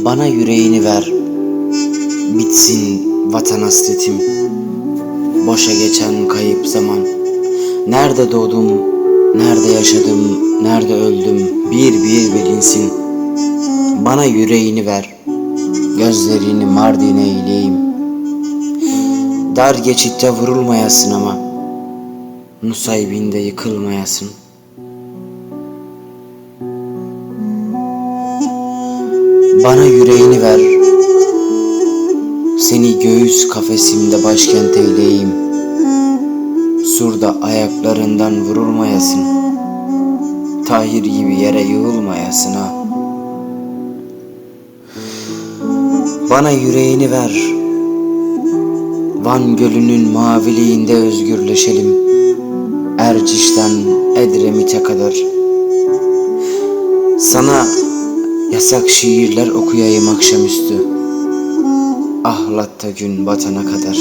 Bana yüreğini ver, bitsin vatan hasretim. Boşa geçen kayıp zaman. Nerede doğdum, nerede yaşadım, nerede öldüm, bir bir bilinsin. Bana yüreğini ver, gözlerini Mardin eyleyeyim. Dar geçitte vurulmayasın ama Nusaybin'de yıkılmayasın. Bana yüreğini ver, seni göğüs kafesimde başkent eyleyeyim. Surda ayaklarından vurulmayasın, Tahir gibi yere yığılmayasın ha. Bana yüreğini ver, Van Gölü'nün maviliğinde özgürleşelim. Erciş'ten Edremit'e kadar. Sana yasak şiirler okuyayım akşamüstü, Ahlat'ta gün batana kadar.